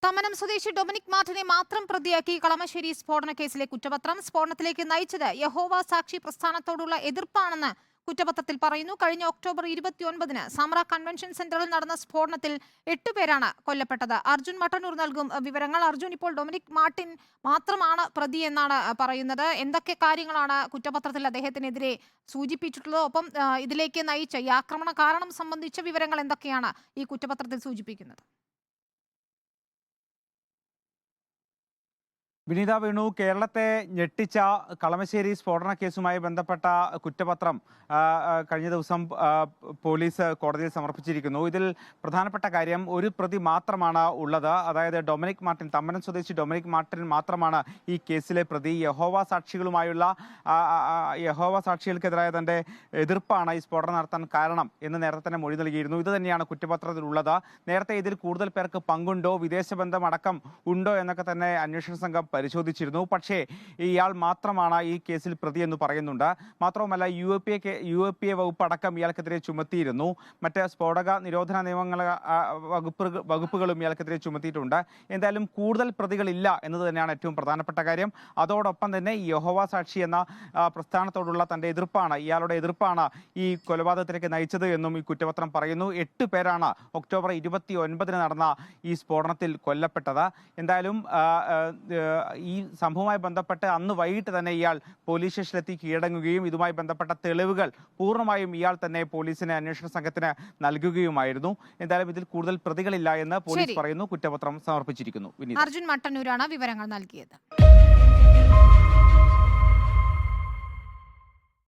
തമ്മനം സ്വദേശി ഡൊമിനിക് മാർട്ടിനെ മാത്രം പ്രതിയാക്കി കളമശ്ശേരി സ്ഫോടന കേസിലെ കുറ്റപത്രം. സ്ഫോടനത്തിലേക്ക് നയിച്ചത് യഹോവ സാക്ഷി പ്രസ്ഥാനത്തോടുള്ള എതിർപ്പാണെന്ന് കുറ്റപത്രത്തിൽ പറയുന്നു. കഴിഞ്ഞ ഒക്ടോബർ 29-ന് സാമ്ര കൺവെൻഷൻ സെന്ററിൽ നടന്ന സ്ഫോടനത്തിൽ 8 പേരാണ് കൊല്ലപ്പെട്ടത്. അർജുൻ മട്ടന്നൂർ നൽകും വിവരങ്ങൾ. അർജുൻ, ഇപ്പോൾ ഡൊമിനിക് മാർട്ടിൻ മാത്രമാണ് പ്രതി എന്നാണ് പറയുന്നത്. എന്തൊക്കെ കാര്യങ്ങളാണ് കുറ്റപത്രത്തിൽ അദ്ദേഹത്തിനെതിരെ സൂചിപ്പിച്ചിട്ടുള്ളത്? ഒപ്പം ഇതിലേക്ക് നയിച്ച ഈ ആക്രമണ കാരണം സംബന്ധിച്ച വിവരങ്ങൾ എന്തൊക്കെയാണ് ഈ കുറ്റപത്രത്തിൽ സൂചിപ്പിക്കുന്നത്? വിനീത വേണു, കേരളത്തെ ഞെട്ടിച്ച കളമശ്ശേരി സ്ഫോടന കേസുമായി ബന്ധപ്പെട്ട കുറ്റപത്രം കഴിഞ്ഞ ദിവസം പോലീസ് കോടതിയിൽ സമർപ്പിച്ചിരിക്കുന്നു. ഇതിൽ പ്രധാനപ്പെട്ട കാര്യം, ഒരു പ്രതി മാത്രമാണ് ഉള്ളത്. അതായത് ഡൊമിനിക് മാർട്ടിൻ, തമ്മനം സ്വദേശി ഡൊമിനിക് മാർട്ടിൻ മാത്രമാണ് ഈ കേസിലെ പ്രതി. യഹോവ സാക്ഷികൾക്കെതിരായ തന്റെ എതിർപ്പാണ് ഈ സ്ഫോടനം നടത്താൻ കാരണം എന്ന് നേരത്തെ തന്നെ മൊഴി നൽകിയിരുന്നു. ഇത് തന്നെയാണ് കുറ്റപത്രത്തിലുള്ളത്. നേരത്തെ ഇതിൽ കൂടുതൽ പേർക്ക് പങ്കുണ്ടോ, വിദേശ ബന്ധം അടക്കം ഉണ്ടോ എന്നൊക്കെ തന്നെ അന്വേഷണ സംഘം പരിശോധിച്ചിരുന്നു. പക്ഷേ ഇയാൾ മാത്രമാണ് ഈ കേസിൽ പ്രതി എന്ന് പറയുന്നുണ്ട്. മാത്രവുമല്ല, UAPA വകുപ്പ് അടക്കം ഇയാൾക്കെതിരെ ചുമത്തിയിരുന്നു. മറ്റ് സ്ഫോടക നിരോധന നിയമങ്ങൾ വകുപ്പുകളും ഇയാൾക്കെതിരെ ചുമത്തിയിട്ടുണ്ട്. എന്തായാലും കൂടുതൽ പ്രതികളില്ല എന്നത് തന്നെയാണ് ഏറ്റവും പ്രധാനപ്പെട്ട കാര്യം. അതോടൊപ്പം തന്നെ ഈ യഹോവ സാക്ഷി എന്ന പ്രസ്ഥാനത്തോടുള്ള തന്റെ എതിർപ്പാണ്, ഇയാളുടെ എതിർപ്പാണ് ഈ കൊലപാതകത്തിലേക്ക് നയിച്ചത് എന്നും ഈ കുറ്റപത്രം പറയുന്നു. 8 പേരാണ് ഒക്ടോബർ 29-ന് നടന്ന ഈ സ്ഫോടനത്തിൽ കൊല്ലപ്പെട്ടത്. എന്തായാലും ഈ സംഭവവുമായി ബന്ധപ്പെട്ട് അന്ന് വൈകിട്ട് തന്നെ ഇയാൾ പോലീസ് സ്റ്റേഷനിലെത്തി കീഴടങ്ങുകയും ഇതുമായി ബന്ധപ്പെട്ട തെളിവുകൾ പൂർണ്ണമായും ഇയാൾ തന്നെ പോലീസിന്, അന്വേഷണ സംഘത്തിന് നൽകുകയുമായിരുന്നു. എന്തായാലും ഇതിൽ കൂടുതൽ പ്രതികളില്ല എന്ന് പോലീസ് പറയുന്നു. കുറ്റപത്രം സമർപ്പിച്ചിരിക്കുന്നു. അർജുൻ മട്ടന്നൂരാണ് വിവരങ്ങൾ നൽകിയത്.